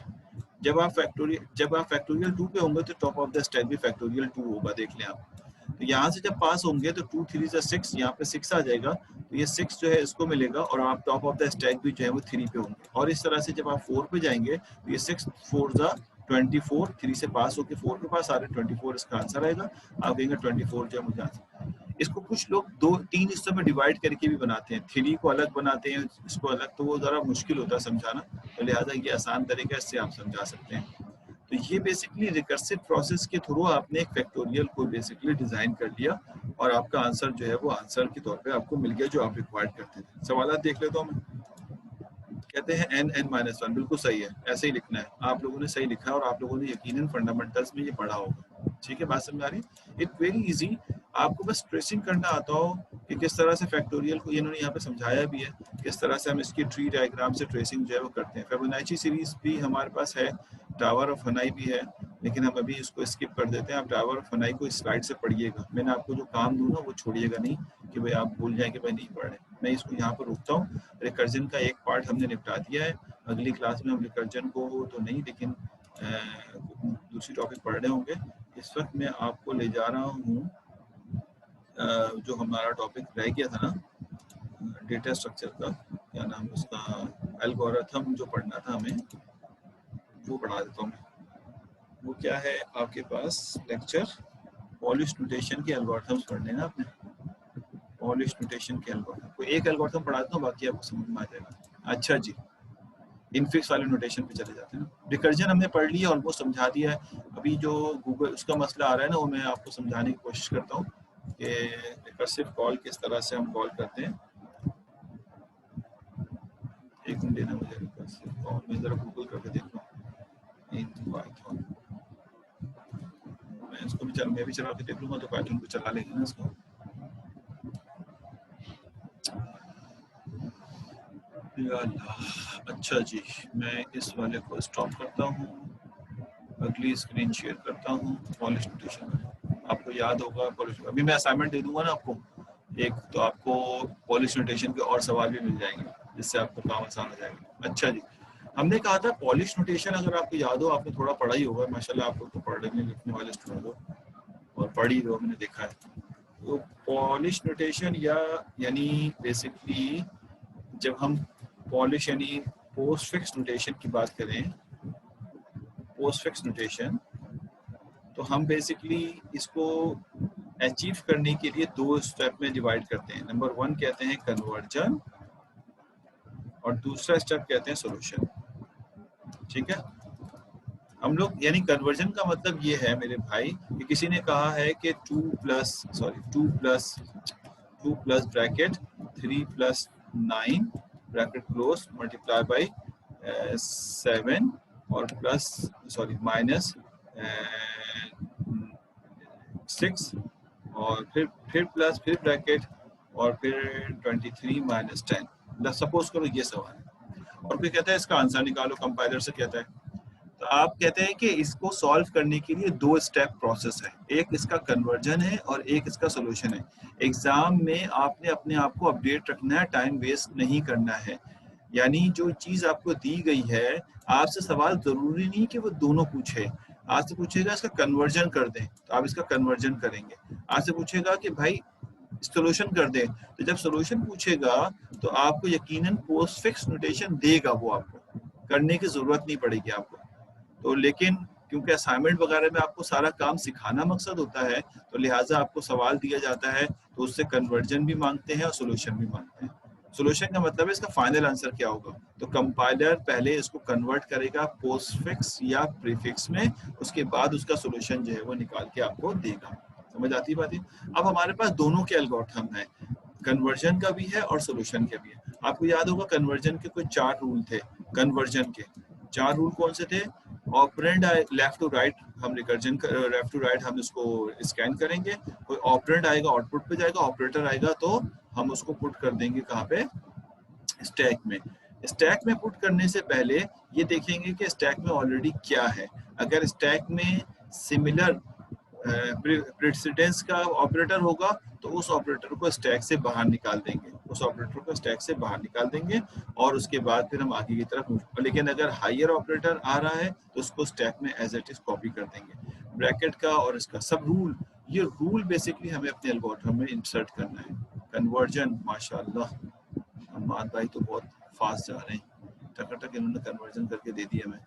A: जब आप फैक्टोरियल 2 पे होंगे तो टॉप ऑफ द स्टैक भी फैक्टोरियल 2 होगा, देख लें आप। तो यहाँ से जब पास होंगे तो 2 3 6, यहाँ पे 6 आ जाएगा, तो ये 6 जो है इसको मिलेगा, और आप टॉप ऑफ द स्टैक भी जो है वो 3 पे होंगे। और इस तरह से जब आप 4 पे जाएंगे तो ये 6 4 24, 3 से पास होके 4 के पास आ रहे, 24 इसका आंसर आएगा। आप कहेंगे 24 जो है मुझे आंसर। इसको कुछ लोग 2-3 हिस्सों में डिवाइड करके भी बनाते हैं, 3 को अलग बनाते हैं, इसको अलग, तो वो ज़रा मुश्किल होता है समझाना, तो लिहाजा ये आसान तरीका है, इससे आप समझा सकते हैं। तो ये बेसिकली रिकर्सिव प्रोसेस के थ्रू आपने एक फैक्टोरियल को बेसिकली डिज़ाइन कर लिया और आपका आंसर जो है वो आंसर के तौर पे आपको मिल गया जो आप रिक्वायर्ड करते थे। सवालात देख लेता हूँ मैं। कहते हैं n(n-1), बिल्कुल सही है, ऐसे ही लिखना है। आप लोगों ने सही लिखा है और आप लोगों ने यकीनन फंडामेंटल्स में ये पढ़ा होगा। ठीक है, बात समझ आ रही है? इट्स वेरी इजी, आपको बस ट्रेसिंग करना आता हो कि किस तरह से फैक्टोरियल को, इन्होंने यहाँ पे समझाया भी है किस तरह से हम इसकी ट्री डायग्राम से ट्रेसिंग जो है वो करते हैं। फिबोनाची सीरीज भी हमारे पास है, टावर ऑफ हनाई भी है, लेकिन हम अभी इसको स्किप कर देते हैं। आप टावर ऑफ हनाई को इस स्लाइड से पढ़िएगा, मैंने आपको जो काम दूँ ना वो छोड़िएगा नहीं कि भाई आप भूल जाएं कि भाई नहीं पढ़ रहे। मैं इसको यहाँ पर रुकता हूँ। रिकर्जन का एक पार्ट हमने निपटा दिया है, अगली क्लास में हम रिकर्जन को तो नहीं लेकिन दूसरी टॉपिक पढ़ रहे होंगे। इस वक्त मैं आपको ले जा रहा हूँ जो हमारा टॉपिक रह गया था ना डेटा स्ट्रक्चर का, क्या नाम है उसका, एल्गोरिथम जो पढ़ना था हमें, वो पढ़ा देता हूँ। वो क्या है आपके पास लेक्चर, पॉलिश नोटेशन के एल्गोरिथम्स पढ़ने ना आपने, पॉलिश नोटेशन के एल्गोरिथम, कोई एक एल्गोरिथम पढ़ा देता हूँ, बाकी आपको समझ में आ जाएगा। अच्छा जी, इनफिक्स वाले नोटेशन पे चले जाते हैं ना। रिकर्जन हमने पढ़ लिया, ऑलमोस्ट समझा दिया है। अभी जो गूगल उसका मसला आ रहा है ना, वो मैं आपको समझाने की कोशिश करता हूँ कि रिकर्सिव कॉल किस तरह से हम कॉल करते हैं। एक मिनट देना मुझे, रिकर्सिव कॉल मैं ज़रा गूगल करके देख रहा हूँ। मैं इसको भी मैं भी चला के देख लूँगा तो पाइथन को चला लेंगे ना इसको। अच्छा जी, मैं इस वाले को स्टॉप करता हूँ, अगली स्क्रीन शेयर करता हूँ। पॉलिश नोटेशन आपको याद होगा, पॉलिश अभी मैं असाइनमेंट दे दूंगा ना आपको एक, तो आपको पॉलिश नोटेशन के और सवाल भी मिल जाएंगे जिससे आपको काम आसान हो जाएगा। अच्छा जी, हमने कहा था पॉलिश नोटेशन, अगर आपको याद हो, आपने थोड़ा पढ़ा ही होगा, माशाल्लाह आप लोग तो पढ़ने लिखने वाले स्टूडेंट हो और पढ़ ही हो, मैंने देखा है। तो पॉलिश नोटेशन यानी बेसिकली जब हम पॉलिश यानी पोस्ट फिक्स नोटेशन की बात करें, पोस्ट फिक्स नोटेशन, तो हम बेसिकली इसको अचीव करने के लिए 2 स्टेप में डिवाइड करते हैं। नंबर 1 कहते हैं कन्वर्जन और दूसरा स्टेप कहते हैं सॉल्यूशन। ठीक है, हम लोग यानी कन्वर्जन का मतलब ये है मेरे भाई कि किसी ने कहा है कि 2 plus bracket 3 plus 9 bracket close multiply by 7 और प्लस माइनस 6 और फिर प्लस फिर ब्रैकेट और फिर 23 माइनस 10। सपोज करो ये सवाल है और कोई कहता है इसका आंसर निकालो, कंपाइलर से कहता है, तो आप कहते हैं कि इसको सॉल्व करने के लिए 2 स्टेप प्रोसेस है, एक इसका कन्वर्जन है और एक इसका सॉल्यूशन है। एग्जाम में आपने अपने आप को अपडेट रखना है, टाइम वेस्ट नहीं करना है। यानी जो चीज आपको दी गई है, आपसे सवाल जरूरी नहीं कि वो दोनों पूछे। आपसे पूछेगा इसका कन्वर्जन कर दें, तो आप इसका कन्वर्जन करेंगे। आपसे पूछेगा कि भाई सोल्यूशन कर दें, तो जब सोल्यूशन पूछेगा तो आपको यकीनन पोस्ट फिक्स नोटेशन देगा, वो आपको करने की जरूरत नहीं पड़ेगी आपको। तो लेकिन क्योंकि असाइनमेंट वगैरह में आपको सारा काम सिखाना मकसद होता है, तो लिहाजा आपको सवाल दिया जाता है तो उससे कन्वर्जन भी मांगते हैं और सोल्यूशन भी मांगते हैं। सोल्यूशन का मतलब है इसका फाइनल आंसर क्या होगा, तो कंपाइलर पहले इसको कन्वर्ट करेगा पोस्टफिक्स या प्रीफिक्स में, उसके बाद उसका सोल्यूशन जो है वो निकाल के आपको देगा। समझ आती बात है? अब हमारे पास दोनों के एल्गोरिथम है, कन्वर्जन का भी है और सोल्यूशन का भी है। आपको याद होगा कन्वर्जन के कोई 4 रूल थे। कन्वर्जन के 4 रूल कौन से थे? ऑपरेंड लेफ्ट टू राइट, हम रिकर्जन लेफ्ट टू राइट हम इसको स्कैन करेंगे, कोई ऑपरेंड आएगा आउटपुट पे जाएगा, ऑपरेटर आएगा तो हम उसको पुट कर देंगे कहाँ पे, स्टैक में। स्टैक में पुट करने से पहले ये देखेंगे कि स्टैक में ऑलरेडी क्या है। अगर स्टैक में सिमिलर प्रेसिडेंस का ऑपरेटर होगा तो उस ऑपरेटर को स्टैक से बाहर निकाल देंगे, उस ऑपरेटर को स्टैक से बाहर निकाल देंगे और उसके बाद फिर हम आगे की तरफ मूव। लेकिन अगर हायर ऑपरेटर आ रहा है तो उसको स्टैक में एज इट इज कॉपी कर देंगे। ब्रैकेट का और इसका सब रूल, ये रूल बेसिकली हमें अपने एल्गोरिथम में इंसर्ट करना है। कन्वर्जन, माशाल्लाह अम्माद भाई तो बहुत फास्ट जा रहे हैं, टक इन्होंने कन्वर्जन करके दे दिया। मैं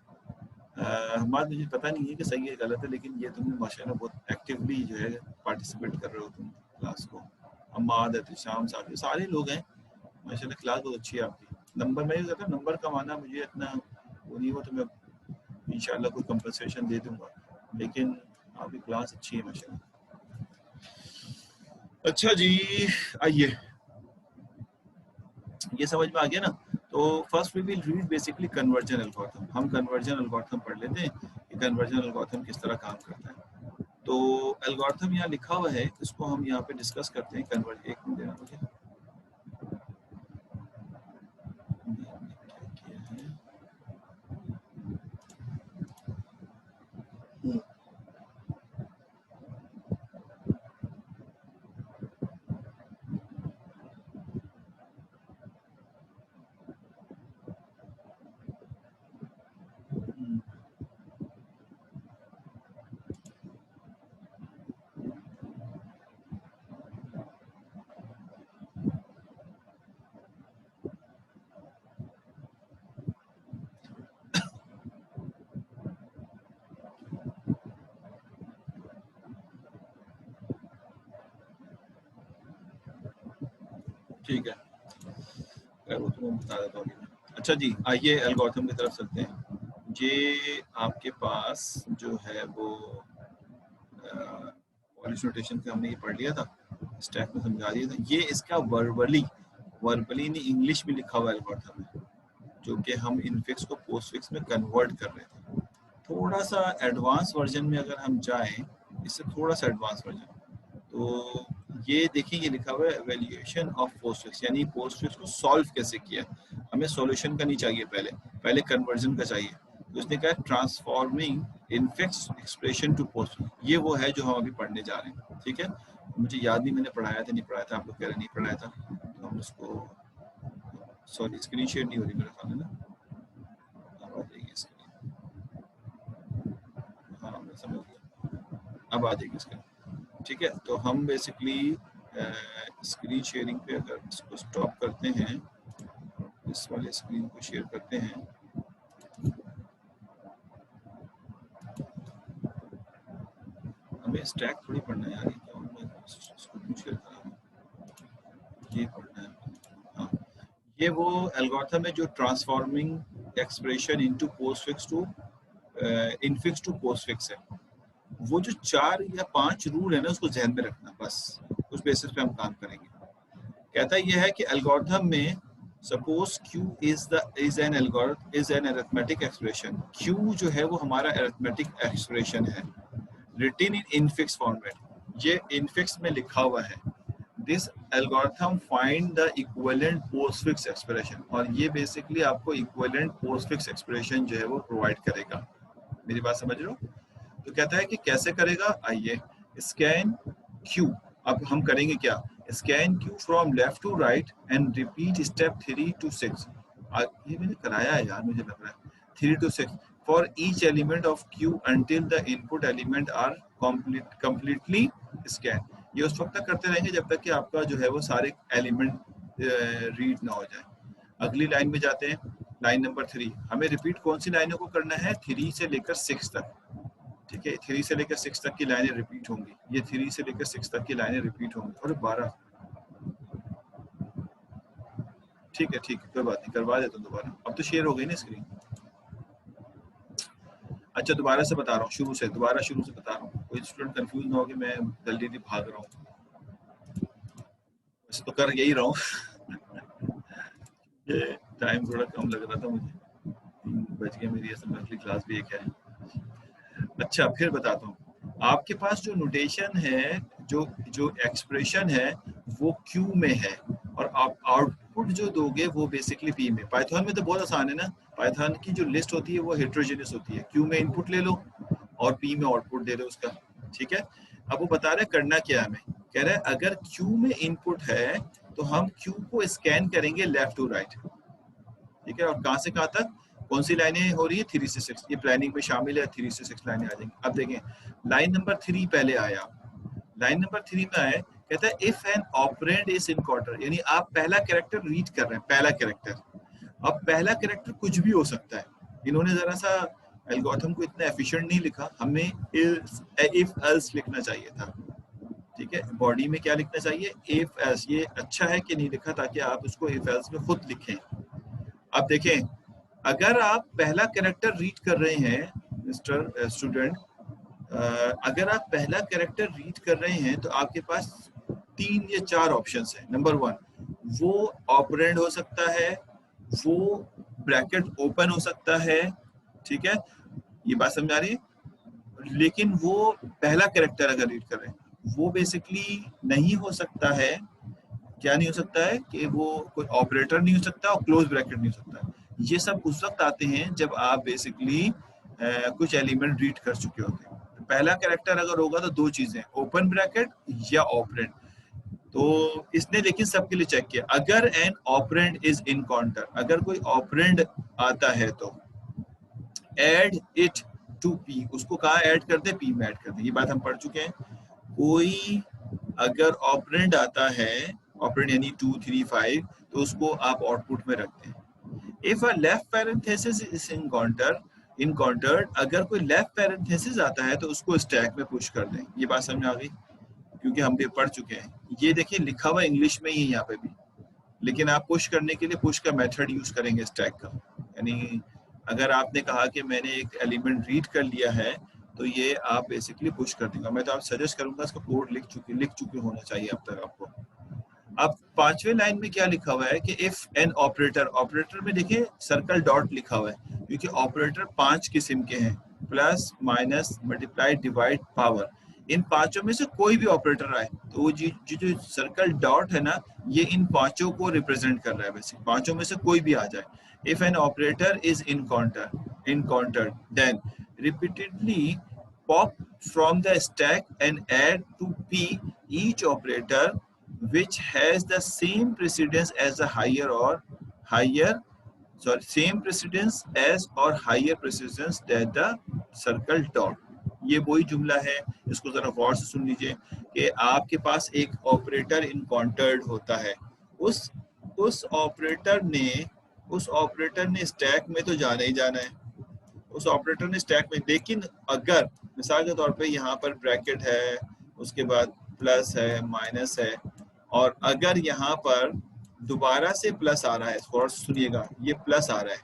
A: हमारा मुझे पता नहीं है कि सही है गलत है, लेकिन ये तुमने माशाल्लाह बहुत एक्टिवली जो है पार्टिसिपेट कर रहे हो तुम क्लास को। अम्माद, एहतिशाम, साथी सारे लोग हैं माशाल्लाह। क्लास बहुत अच्छी है आपकी। नंबर मैं कहता हूँ नंबर कमाना मुझे इतना वो नहीं हो, तो मैं इंशाल्लाह कोई कंपनसेशन दे दूंगा, लेकिन आपकी क्लास अच्छी है माशाल्लाह। अच्छा जी, आइए ये समझ में आ गया ना। तो first we will read basically conversion algorithm. हम कन्वर्जन एल्गोरिथम पढ़ लेते हैं कि कन्वर्जन एल्गोरिथम किस तरह काम करता है। तो एल्गोरिथम यहाँ लिखा हुआ है, इसको हम यहाँ पे डिस्कस करते हैं। कन्वर्ज, एक मिनट देना मुझे, क्या किया है। ठीक है, वो तो मैं बता देता हूँ। अच्छा जी, आइए एल्गोरिथम की तरफ चलते हैं। ये आपके पास जो है वो पॉलिश नोटेशन का हमने ये पढ़ लिया था, स्टैक में समझा दिया था। ये इसका वर्बली नहीं इंग्लिश में लिखा हुआ एल्गोरिथम है, जो कि हम इनफिक्स को पोस्टफिक्स में कन्वर्ट कर रहे थे। थोड़ा सा एडवांस वर्जन में अगर हम जाएं, इससे थोड़ा सा एडवांस वर्जन, तो ये देखिए ये लिखा हुआ है एवेल्यूएशन ऑफ पोस्टफिक्स, यानी पोस्टफिक्स को सॉल्व कैसे किया। हमें सॉल्यूशन का नहीं चाहिए, पहले कन्वर्जन का चाहिए। तो उसने कहा transforming infix expression to post, ये वो है जो हम अभी पढ़ने जा रहे हैं। ठीक है, मुझे याद नहीं मैंने पढ़ाया था नहीं पढ़ाया था, आप लोग कह रहे नहीं पढ़ाया था, तो हम उसको, सॉरी स्क्रीन शेयर नहीं हो रही मेरे सामने ना, अब आ जाएगी स्क्रीन, हाँ मैं समझ गया, अब आ जाएगी स्क्रीन। ठीक है, तो हम बेसिकली स्क्रीन शेयरिंग पे अगर इसको स्टॉप करते हैं, इस वाले स्क्रीन को शेयर करते हैं, हमें स्टैक थोड़ी पढ़ना है यार, ये क्या मैं इसको क्यों शेयर कर रहा हूँ, ये पढ़ना है। हाँ, ये वो एल्गोरिथम है जो transforming expression into postfix to infix to postfix है। वो जो 4 या 5 रूल है ना, उसको ध्यान में रखना, बस उस बेसिस पे हम काम करेंगे। कहता यह है कि एल्गोरिथम में suppose Q is an arithmetic expression. Q जो है वो हमारा अरिथमेटिक एक्सप्रेशन है, रिटन इन इनफिक्स फॉर्मेट, ये इनफिक्स में लिखा हुआ है। This algorithm find the equivalent postfix expression, और ये बेसिकली आपको इक्विवेलेंट पोस्टफिक्स एक्सप्रेशन जो है वो प्रोवाइड करेगा। मेरी बात समझ रहे हो? तो कहता है कि कैसे करेगा, आइए स्कैन Q, अब हम करेंगे क्या, scan Q from left to right and repeat step 3 to 6। ये मैंने कराया है यार, मुझे लग रहा है 3 to 6 for each element of Q until the input element are completely scan. ये उस वक्त तक करते रहेंगे जब तक कि आपका जो है वो सारे एलिमेंट रीड ना हो जाए। अगली लाइन में जाते हैं, लाइन नंबर 3। हमें रिपीट कौन सी लाइनों को करना है, 3 से लेकर 6 तक। ठीक है, 3 से लेकर 6 तक की लाइनें रिपीट होंगी, ये 3 से लेकर 6 तक की लाइनें रिपीट होंगी। और 12, ठीक है कोई बात नहीं, करवा देता हूँ दोबारा, अब तो शेयर हो गई ना स्क्रीन। अच्छा दोबारा से बता रहा हूँ, दोबारा शुरू से बता रहा हूँ, कोई स्टूडेंट कंफ्यूज ना हो कि मैं जल्दी भाग रहा हूँ, वैसे तो कर यही रहा हूँ। ये टाइम थोड़ा कम लग रहा था मुझे, 3 बज गए, मेरी असेंबली क्लास भी एक है। अच्छा फिर बताता हूँ, आपके पास जो नोटेशन है, जो जो एक्सप्रेशन है वो Q में है, और आप आउटपुट जो दोगे वो बेसिकली P में। पाइथन में तो बहुत आसान है ना, पाइथन की जो लिस्ट होती है वो हेट्रोजेनियस होती है, Q में इनपुट ले लो और P में आउटपुट दे दो उसका। ठीक है, अब वो बता रहे करना क्या है, हमें कह रहा है अगर Q में इनपुट है तो हम Q को स्कैन करेंगे लेफ्ट टू राइट। ठीक है, और कहाँ से कहाँ तक, कौन सी लाइनें हो रही है, 3 से 6, ये प्लानिंग में शामिल है, 3 से 6 लाइनें आ जाएंगी। अब देखें लाइन नंबर 3 पहले आया, लाइन नंबर 3 में आया, कहता है if an operand is encounter, यानी आप पहला कैरेक्टर रीड कर रहे हैं, पहला कैरेक्टर। अब पहला कैरेक्टर कुछ भी हो सकता है, इन्होंने जरा सा एल्गोरिथम को इतना एफिशिएंट नहीं लिखा, हमें इफ एल्स लिखना चाहिए था। ठीक है, बॉडी में क्या लिखना चाहिए, इफ एल्स। ये अच्छा है कि नहीं लिखा, ताकि आप उसको इफ एल्स में खुद लिखें। अब देखें, अगर आप पहला कैरेक्टर रीड कर रहे हैं मिस्टर स्टूडेंट, अगर आप पहला कैरेक्टर रीड कर रहे हैं तो आपके पास 3 या 4 ऑप्शंस हैं। नंबर 1, वो ऑपरेंड हो सकता है, वो ब्रैकेट ओपन हो सकता है, ठीक है, ये बात समझ आ रही है। लेकिन वो पहला कैरेक्टर अगर रीड कर रहे हैं, वो बेसिकली नहीं हो सकता है। क्या नहीं हो सकता है कि वो कोई ऑपरेटर नहीं हो सकता और क्लोज ब्रैकेट नहीं हो सकता। ये सब उस वक्त आते हैं जब आप बेसिकली कुछ एलिमेंट रीड कर चुके होते हैं। तो पहला कैरेक्टर अगर होगा तो 2 चीजें, ओपन ब्रैकेट या ऑपरेंड। तो इसने लेकिन सबके लिए चेक किया, अगर an operand is encounter, अगर कोई ऑपरेंड आता है तो ऐड इट टू पी, उसको कहाँ ऐड कर दे, पी में ऐड कर दे। ये बात हम पढ़ चुके हैं। कोई अगर ऑपरेंड आता है, ऑपरेंड यानी 2, 3, 5, तो उसको आप आउटपुट में रखते हैं। If a left parenthesis is encountered, अगर कोई लेफ्ट पैरेंथेसिस आता है तो उसको स्टैक में पुश कर दें। ये बात समझ आ गई, क्योंकि हम भी पढ़ चुके हैं। ये देखिए लिखा हुआ इंग्लिश में ही है यहाँ पे भी, लेकिन आप पुश करने के लिए पुश का मेथड यूज करेंगे स्टैक का। यानी अगर आपने कहा कि मैंने एक एलिमेंट रीड कर लिया है, तो ये आप बेसिकली पुश कर देंगे। मैं तो आप सजेस्ट करूंगा इसका कोड लिख चुके होना चाहिए अब तक आपको। अब 5वें लाइन में क्या लिखा हुआ है कि इफ एन ऑपरेटर, ऑपरेटर में देखिए सर्कल डॉट लिखा हुआ है, क्योंकि ऑपरेटर 5 किस्म के हैं, plus, minus, multiply, divide, power. इन 5 में से कोई भी ऑपरेटर आए तो वो जो सर्कल डॉट है ना, ये इन 5 को रिप्रेजेंट कर रहा है। वैसे 5 में से कोई भी आ जाए, if an operator is encountered then repeatedly pop from the stack and add to P each operator which has the same precedence as the same precedence as or higher precedence than the circle dot। ये वही जुमला है, इसको जरा गौर से सुन लीजिए कि आपके पास एक ऑपरेटर इनकाउंटर्ड होता है, उस ऑपरेटर ने स्टैक में तो जाना ही जाना है, उस ऑपरेटर ने स्टैक में। लेकिन अगर मिसाल के तौर पे यहाँ पर ब्रैकेट है, उसके बाद प्लस है, माइनस है, और अगर यहाँ पर दोबारा से प्लस आ रहा है, और सुनिएगा ये प्लस आ रहा है,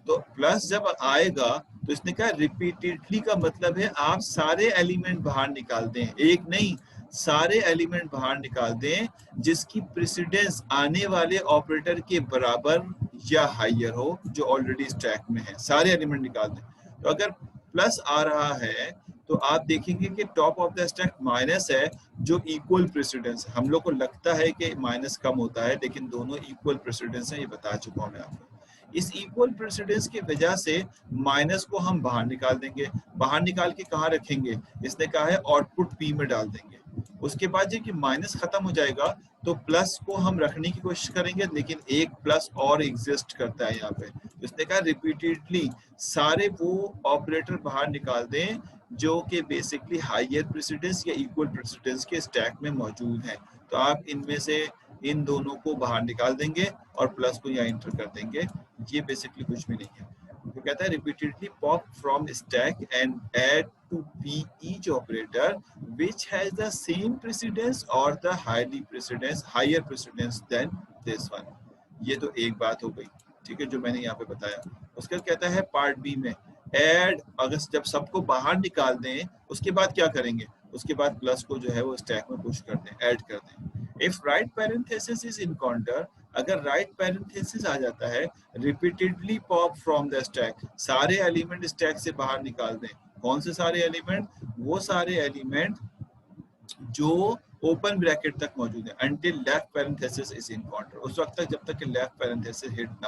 A: तो प्लस जब आएगा तो इसने कहा रिपीटेडली का मतलब है आप सारे एलिमेंट बाहर निकाल दें, एक नहीं सारे एलिमेंट बाहर निकाल दें जिसकी प्रेसिडेंस आने वाले ऑपरेटर के बराबर या हायर हो, जो ऑलरेडी स्टैक में है, सारे एलिमेंट निकाल दें। तो अगर प्लस आ रहा है तो आप देखेंगे कि top of the stack minus है, जो इक्वल प्रेसिडेंस है। हम लोग को लगता है कि माइनस कम होता है, लेकिन दोनों इक्वल प्रेसिडेंस है, ये बता चुका हूं मैं आपको। इस इक्वल प्रेसिडेंस की वजह से माइनस को हम बाहर निकाल देंगे। बाहर निकाल के कहाँ रखेंगे, इसने कहा है आउटपुट पी में डाल देंगे। उसके बाद जब कि माइनस खत्म हो जाएगा तो प्लस को हम रखने की कोशिश करेंगे, लेकिन एक प्लस और एग्जिस्ट करता है यहाँ पे। इसने कहा रिपीटेडली सारे वो ऑपरेटर बाहर निकाल दें जो कि बेसिकली हायर प्रेसिडेंस या इक्वल प्रेसिडेंस के स्टैक में मौजूद हैं। तो आप इनमें से इन दोनों को बाहर निकाल देंगे और प्लस को यहाँ इंटर कर देंगे। ये बेसिकली कुछ भी नहीं है। तो कहता है repeatedly pop from stack and add to P each operator which has the same precedence और the higher precedence than this one. ये तो एक बात हो गई, ठीक है, जो मैंने यहाँ पे बताया। उसके बाद कहता है पार्ट बी में ऐड, अगर जब सबको बाहर निकाल दें उसके बाद क्या करेंगे, उसके बाद प्लस को जो है वो स्टैक में पुश कर दें, ऐड कर दें। If right parenthesis is encounter, अगर राइट पैरेंथेसिस आ जाता है, repeatedly pop from the stack, सारे एलिमेंट स्टैक से बाहर निकाल दें। कौन से सारे एलिमेंट, वो सारे एलिमेंट जो ओपन ब्रैकेट तक मौजूद है, until left parenthesis is encounter, उस वक्त तक जब तक कि लेफ्ट पैरेंथेसिस हिट ना